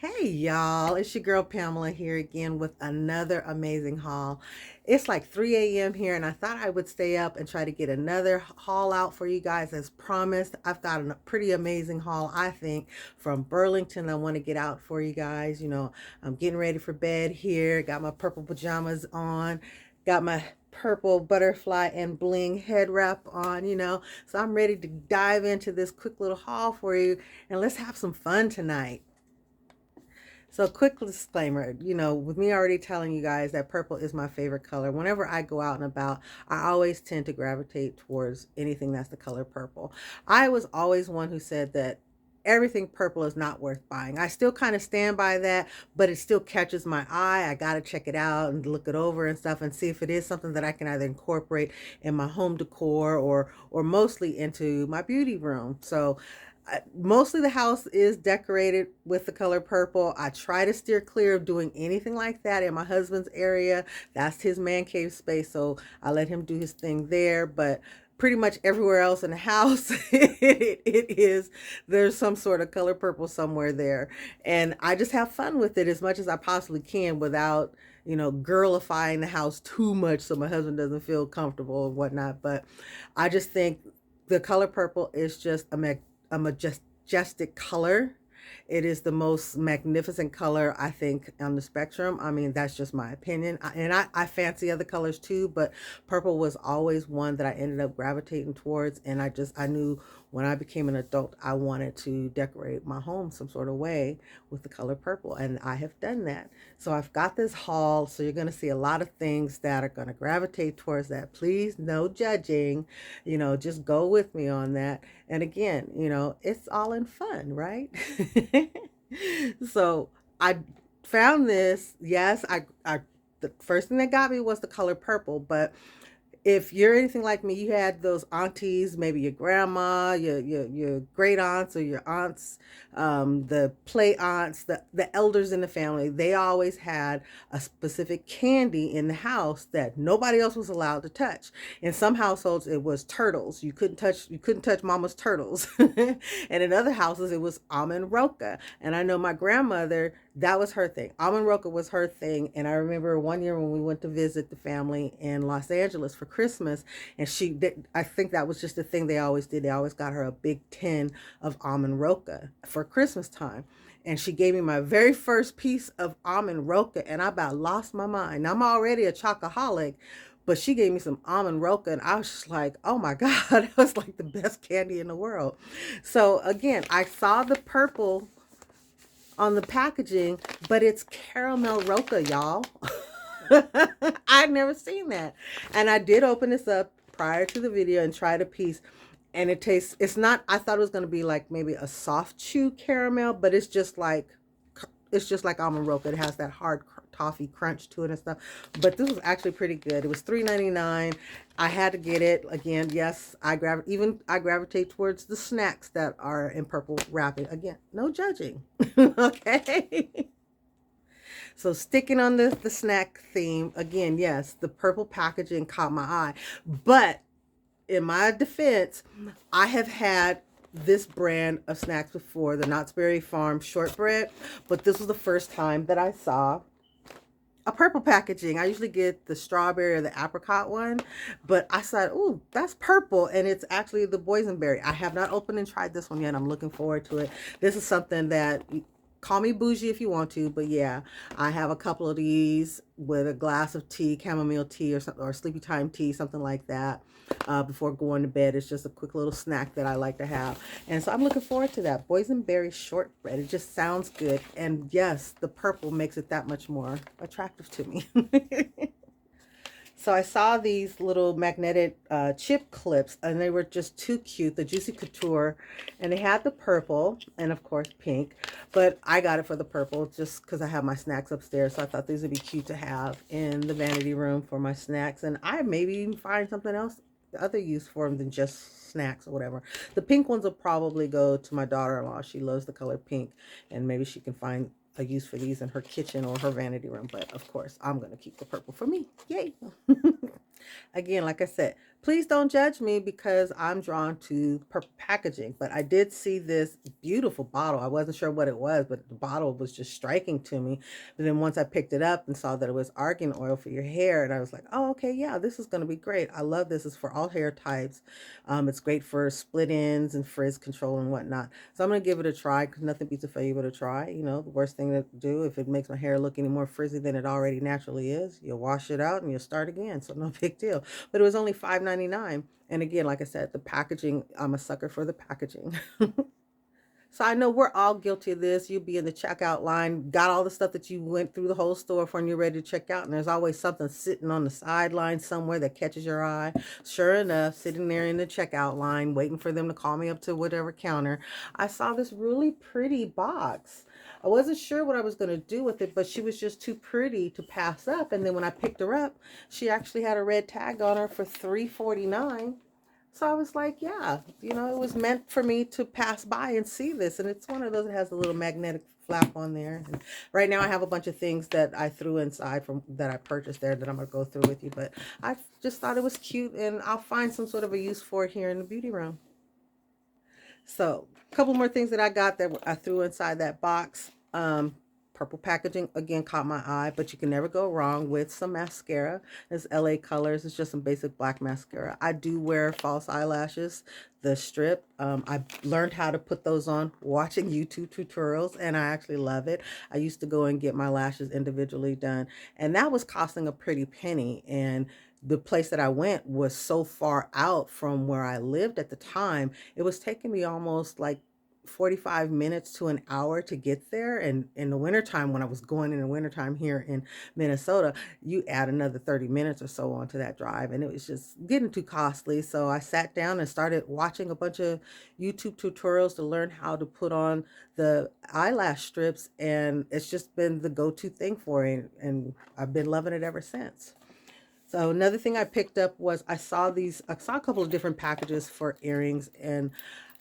Hey y'all, it's your girl Pamela here again with another amazing haul. It's like 3 a.m. here and I thought I would stay up and try to get another haul out for you guys as promised. I've got a pretty amazing haul, I think, from Burlington I want to get out for you guys. I'm getting ready for bed here, got my purple pajamas on, got my purple butterfly and bling head wrap on. So I'm ready to dive into this quick little haul for you and let's have some fun tonight. So, quick disclaimer, with me already telling you guys that purple is my favorite color, whenever I go out and about, I always tend to gravitate towards anything that's the color purple. I was always one who said that everything purple is not worth buying. I still kind of stand by that, but it still catches my eye. I got to check it out and look it over and stuff and see if it is something that I can either incorporate in my home decor or mostly into my beauty room. So, mostly the house is decorated with the color purple. I try to steer clear of doing anything like that in my husband's area. That's his man cave space, so I let him do his thing there. But pretty much everywhere else in the house, it is, there's some sort of color purple somewhere there. And I just have fun with it as much as I possibly can without girlifying the house too much so my husband doesn't feel comfortable and whatnot. But I just think the color purple is just a majestic color. It is the most magnificent color, I think, on the spectrum. I mean, that's just my opinion. And I fancy other colors too, but purple was always one that I ended up gravitating towards. And I knew when I became an adult, I wanted to decorate my home some sort of way with the color purple. And I have done that. So I've got this haul. So you're going to see a lot of things that are going to gravitate towards that. Please, no judging. Just go with me on that. And again, it's all in fun, right? So I found this. Yes, I the first thing that got me was the color purple, but if you're anything like me, you had those aunties, maybe your grandma, your great aunts or your aunts, the play aunts, the elders in the family. They always had a specific candy in the house that nobody else was allowed to touch. In some households, it was turtles. You couldn't touch mama's turtles. And in other houses, it was almond roca. And I know my grandmother, that was her thing. Almond roca was her thing. And I remember one year when we went to visit the family in Los Angeles for Christmas, and I think that was just the thing they always did. They always got her a big tin of almond roca for Christmas time. And she gave me my very first piece of almond roca, and I about lost my mind. Now, I'm already a chocoholic, but she gave me some almond roca, and I was just like, oh my God, it was like the best candy in the world. So again, I saw the purple on the packaging, but it's caramel roca, y'all. I'd never seen that. And I did open this up prior to the video and tried a piece. And it's not, I thought it was going to be like maybe a soft chew caramel, but it's just like almond roca. It has that hard toffee crunch to it and stuff. But this was actually pretty good. It was $3.99. I had to get it. Again, yes, I gravitate towards the snacks that are in purple wrapping. Again, no judging. Okay. So sticking on the snack theme, again, yes, the purple packaging caught my eye. But in my defense, I have had this brand of snacks before, the Knott's Berry Farm shortbread, but this was the first time that I saw a purple packaging. I usually get the strawberry or the apricot one, but I said, "Ooh, that's purple," and it's actually the boysenberry. I have not opened and tried this one yet. I'm looking forward to it. This is something that, call me bougie if you want to, but yeah, I have a couple of these with a glass of tea, chamomile tea or something, or sleepy time tea, something like that. Before going to bed, it's just a quick little snack that I like to have, and so I'm looking forward to that boysenberry shortbread. It just sounds good, and yes, the purple makes it that much more attractive to me. So I saw these little magnetic chip clips, and they were just too cute. The Juicy Couture, and they had the purple and of course pink, but I got it for the purple just because I have my snacks upstairs. So I thought these would be cute to have in the vanity room for my snacks, and I maybe even find something else, other use for them than just snacks or whatever. The pink ones will probably go to my daughter-in-law. She loves the color pink, and maybe she can find a use for these in her kitchen or her vanity room. But of course, I'm going to keep the purple for me. Yay. Again, like I said, Please don't judge me because I'm drawn to packaging. But I did see this beautiful bottle. I wasn't sure what it was, but the bottle was just striking to me. But then once I picked it up and saw that it was argan oil for your hair, and I was like, oh, okay, yeah, this is going to be great. I love this. It's for all hair types. It's great for split ends and frizz control and whatnot. So I'm going to give it a try because nothing beats a failure to try. You know, the worst thing to do if it makes my hair look any more frizzy than it already naturally is, you'll wash it out and you'll start again. So no big deal. But it was only $5.99. And again, like I said, the packaging, I'm a sucker for the packaging. So I know we're all guilty of this. You'll be in the checkout line, got all the stuff that you went through the whole store for, and you're ready to check out. And there's always something sitting on the sideline somewhere that catches your eye. Sure enough, sitting there in the checkout line, waiting for them to call me up to whatever counter, I saw this really pretty box. I wasn't sure what I was going to do with it, but she was just too pretty to pass up. And then when I picked her up, she actually had a red tag on her for $3.49. So I was like, yeah, you know, it was meant for me to pass by and see this. And it's one of those that has a little magnetic flap on there. And right now I have a bunch of things that I threw inside from that I purchased there that I'm going to go through with you. But I just thought it was cute and I'll find some sort of a use for it here in the beauty room. So a couple more things that I got that I threw inside that box. Purple packaging again caught my eye, but you can never go wrong with some mascara. It's LA Colors. It's just some basic black mascara. I do wear false eyelashes, the strip. I learned how to put those on watching YouTube tutorials, and I actually love it. I used to go and get my lashes individually done, and that was costing a pretty penny. And the place that I went was so far out from where I lived at the time, it was taking me almost like 45 minutes to an hour to get there. And in the wintertime, when I was going in the wintertime here in Minnesota, you add another 30 minutes or so onto that drive. And it was just getting too costly. So I sat down and started watching a bunch of YouTube tutorials to learn how to put on the eyelash strips. And it's just been the go-to thing for it. And I've been loving it ever since. So another thing I picked up was I saw a couple of different packages for earrings, and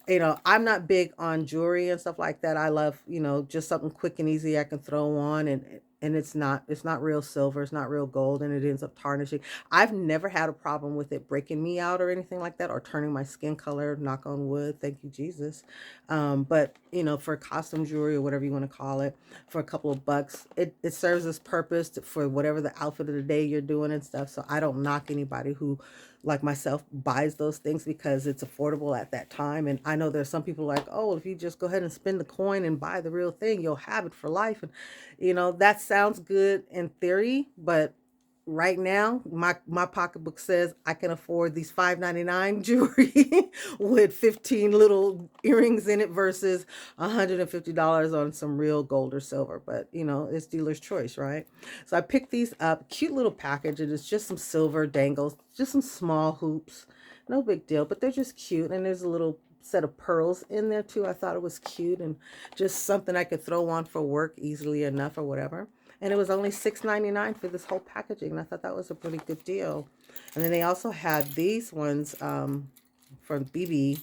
you know, I'm not big on jewelry and stuff like that. I love, you know, just something quick and easy I can throw on, and it's not real silver, it's not real gold, and it ends up tarnishing. I've never had a problem with it breaking me out or anything like that, or turning my skin color, knock on wood, thank you Jesus. But you know, for costume jewelry or whatever you want to call it, for a couple of bucks, it serves its purpose for whatever the outfit of the day you're doing and stuff. So I don't knock anybody who, like myself, buys those things because it's affordable at that time. And I know there's some people like, oh, if you just go ahead and spend the coin and buy the real thing, you'll have it for life. And you know, that sounds good in theory, but right now my pocketbook says I can afford these $5.99 jewelry with 15 little earrings in it versus $150 on some real gold or silver. But you know, it's dealer's choice, right? So I picked these up, cute little package. It is just some silver dangles, just some small hoops, no big deal, but they're just cute. And there's a little set of pearls in there too. I thought it was cute and just something I could throw on for work easily enough or whatever. And it was only $6.99 for this whole packaging. And I thought that was a pretty good deal. And then they also had these ones from BB.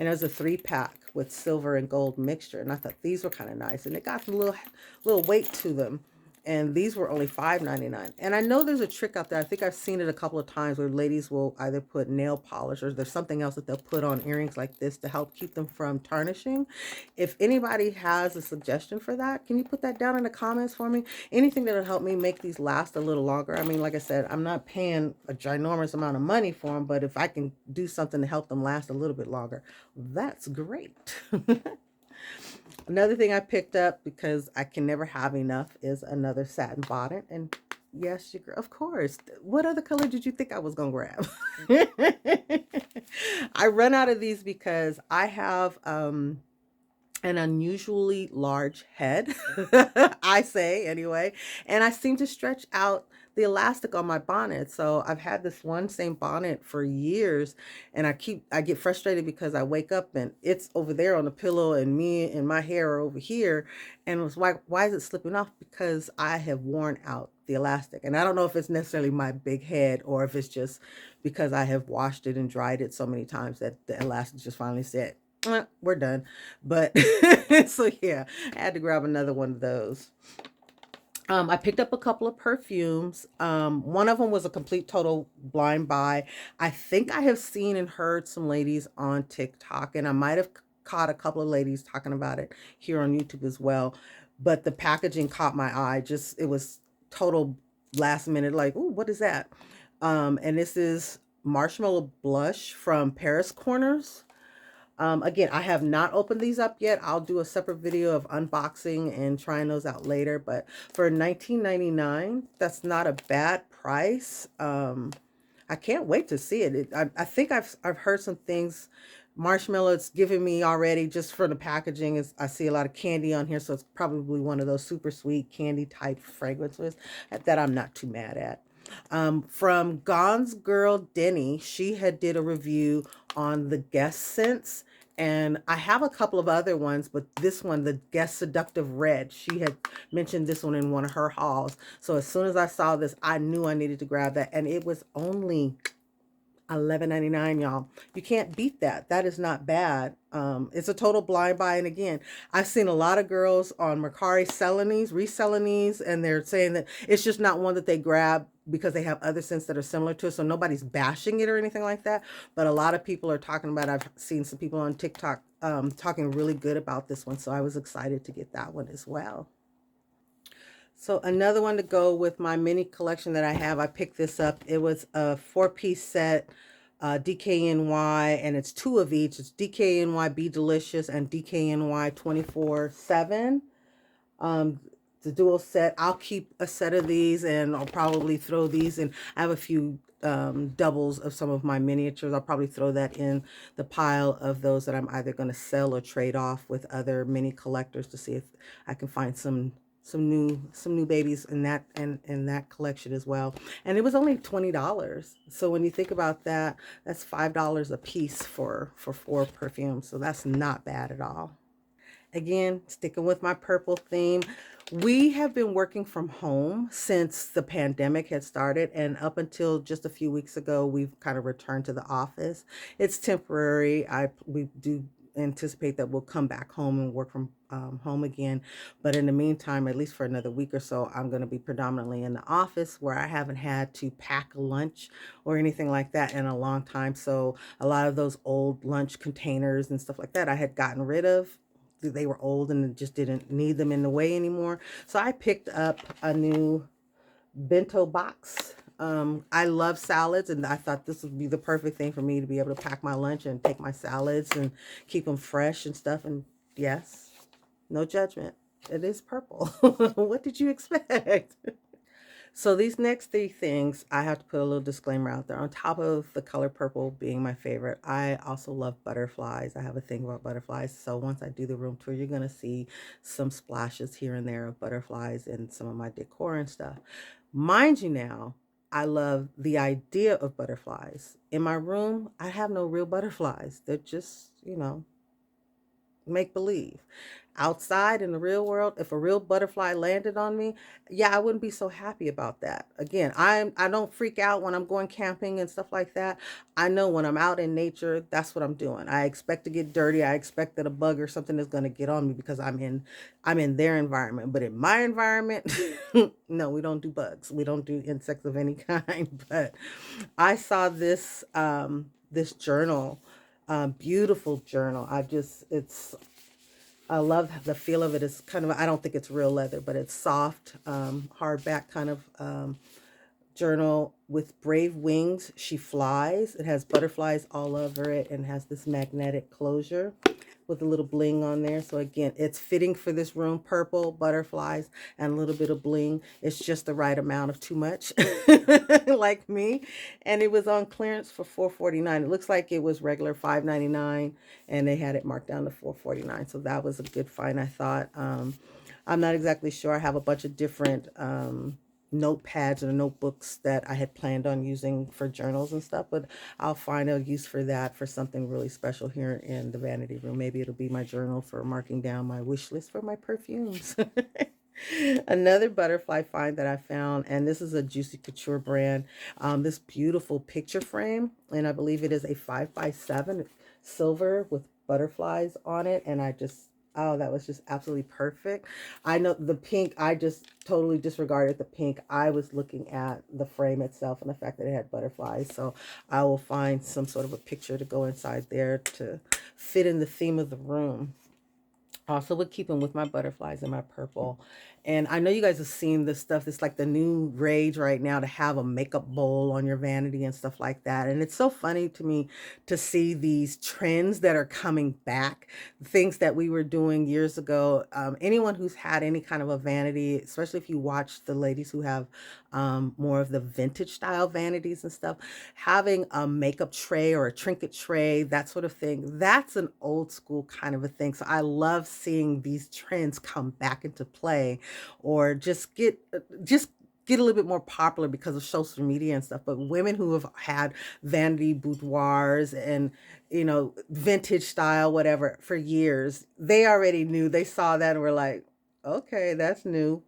And it was a 3-pack with silver and gold mixture. And I thought these were kind of nice. And they got a little weight to them. And these were only $5.99. And I know there's a trick out there. I think I've seen it a couple of times where ladies will either put nail polish or there's something else that they'll put on earrings like this to help keep them from tarnishing. If anybody has a suggestion for that, can you put that down in the comments for me? Anything that'll help me make these last a little longer. I mean, like I said, I'm not paying a ginormous amount of money for them, but if I can do something to help them last a little bit longer, that's great. Another thing I picked up because I can never have enough is another satin bonnet. And yes, of course. What other color did you think I was going to grab? I run out of these because I have an unusually large head, I say anyway, and I seem to stretch out the elastic on my bonnet. So I've had this one same bonnet for years, and I get frustrated because I wake up and it's over there on the pillow and me and my hair are over here, and it was why is it slipping off? Because I have worn out the elastic. And I don't know if it's necessarily my big head or if it's just because I have washed it and dried it so many times that the elastic just finally said, we're done. But so yeah, I had to grab another one of those. I picked up a couple of perfumes. One of them was a complete total blind buy. I think I have seen and heard some ladies on TikTok, and I might have caught a couple of ladies talking about it here on YouTube as well. But the packaging caught my eye. Just it was total last minute, like, ooh, what is that? And this is Marshmallow Blush from Paris Corners. Again, I have not opened these up yet. I'll do a separate video of unboxing and trying those out later. But for $19.99, that's not a bad price. I can't wait to see it. I think I've heard some things. Marshmallow, it's giving me already just for the packaging. Is I see a lot of candy on here, so it's probably one of those super sweet candy type fragrances that I'm not too mad at. From Gone's Girl Denny, she had did a review on the Guest Scents, and I have a couple of other ones, but this one, the Guest Seductive Red, she had mentioned this one in one of her hauls. So as soon as I saw this, I knew I needed to grab that, and it was only $11.99, y'all. You can't beat that. That is not bad. It's a total blind buy. And again, I've seen a lot of girls on Mercari selling these, reselling these, and they're saying that it's just not one that they grab because they have other scents that are similar to it. So nobody's bashing it or anything like that. But a lot of people are talking about, I've seen some people on TikTok talking really good about this one. So I was excited to get that one as well. So another one to go with my mini collection that I have, I picked this up. It was a 4-piece set, DKNY, and it's two of each. It's DKNY Be Delicious and DKNY 24/7. The dual set. I'll keep a set of these, and I'll probably throw these in. I have a few doubles of some of my miniatures. I'll probably throw that in the pile of those that I'm either going to sell or trade off with other mini collectors to see if I can find some new babies in that and in that collection as well. And it was only $20. So when you think about that, that's $5 a piece for four perfumes. So that's not bad at all. Again, sticking with my purple theme, we have been working from home since the pandemic had started, and up until just a few weeks ago, we've kind of returned to the office. It's temporary. We do anticipate that we'll come back home and work from home again, but in the meantime, at least for another week or so, I'm going to be predominantly in the office, where I haven't had to pack a lunch or anything like that in a long time. So a lot of those old lunch containers and stuff like that I had gotten rid of. They were old and just didn't need them in the way anymore. So I picked up a new bento box. I love salads, and I thought this would be the perfect thing for me to be able to pack my lunch and take my salads and keep them fresh and stuff. And yes, no judgment. It is purple. What did you expect? So these next three things, I have to put a little disclaimer out there. On top of the color purple being my favorite, I also love butterflies. I have a thing about butterflies. So once I do the room tour, you're going to see some splashes here and there of butterflies in some of my decor and stuff. Mind you now, I love the idea of butterflies. In my room, I have no real butterflies. They're just, make believe. Outside in the real world, if a real butterfly landed on me, yeah, I wouldn't be so happy about that. Again, I don't freak out when I'm going camping and stuff like that. I know when I'm out in nature, that's what I'm doing. I expect to get dirty. I expect that a bug or something is going to get on me because I'm in their environment. But in my environment, no, we don't do bugs. We don't do insects of any kind. But I saw this journal, beautiful journal. I love the feel of it. It's kind of, I don't think it's real leather, but it's soft, hardback kind of journal with brave wings. She flies. It has butterflies all over it and has this magnetic closure with a little bling on there. So again, it's fitting for this room. Purple, butterflies, and a little bit of bling. It's just the right amount of too much, like me. And it was on clearance for $4.49. It looks like it was regular $5.99, and they had it marked down to $4.49. So that was a good find, I thought. I'm not exactly sure. I have a bunch of different notepads and notebooks that I had planned on using for journals and stuff, but I'll find a use for that for something really special here in the vanity room. Maybe it'll be my journal for marking down my wish list for my perfumes. Another butterfly find that I found, and this is a Juicy Couture brand, this beautiful picture frame, and I believe it is a 5x7 silver with butterflies on it, and Oh, that was just absolutely perfect. I know the pink, I just totally disregarded the pink. I was looking at the frame itself and the fact that it had butterflies. So I will find some sort of a picture to go inside there to fit in the theme of the room. Also, with keeping with my butterflies and my purple. And I know you guys have seen this stuff. It's like the new rage right now to have a makeup bowl on your vanity and stuff like that. And it's so funny to me to see these trends that are coming back, things that we were doing years ago. Anyone who's had any kind of a vanity, especially if you watch the ladies who have more of the vintage style vanities and stuff, having a makeup tray or a trinket tray, that sort of thing, that's an old school kind of a thing. So I love seeing these trends come back into play or just get a little bit more popular because of social media and stuff. But women who have had vanity boudoirs and vintage style, whatever, for years, they already knew. They saw that and were like, okay, that's new,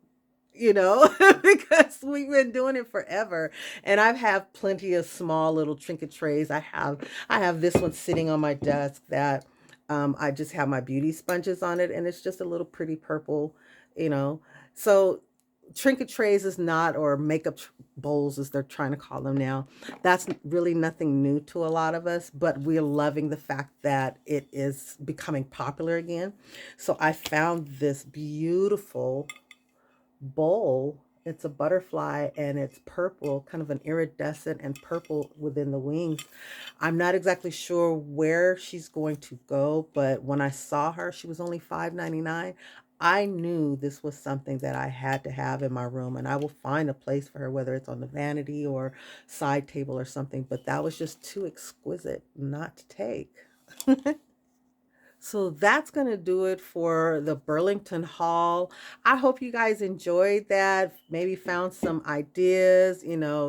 because we've been doing it forever. And I've have plenty of small little trinket trays. I have this one sitting on my desk that I just have my beauty sponges on it, and it's just a little pretty purple, you know. So trinket trays is not, or makeup bowls as they're trying to call them now. That's really nothing new to a lot of us, but we're loving the fact that it is becoming popular again. So I found this beautiful bowl. It's a butterfly and it's purple, kind of an iridescent and purple within the wings. I'm not exactly sure where she's going to go, but when I saw her, she was only $5.99. I knew this was something that I had to have in my room, and I will find a place for her, whether it's on the vanity or side table or something, but that was just too exquisite not to take. So that's going to do it for the Burlington Haul. I hope you guys enjoyed that, maybe found some ideas,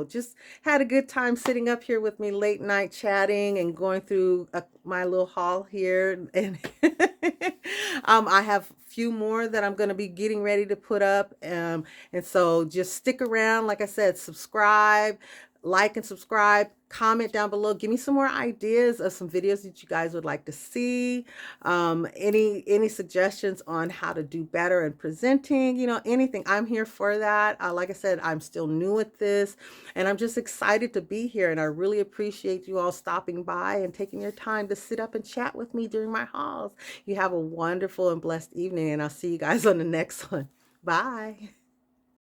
just had a good time sitting up here with me late night chatting and going through my little haul here. And I have a few more that I'm going to be getting ready to put up. And so just stick around. Like I said, subscribe, like and subscribe, comment down below. Give me some more ideas of some videos that you guys would like to see. Any suggestions on how to do better in presenting, anything. I'm here for that. Like I said, I'm still new at this, and I'm just excited to be here. And I really appreciate you all stopping by and taking your time to sit up and chat with me during my hauls. You have a wonderful and blessed evening, and I'll see you guys on the next one. Bye.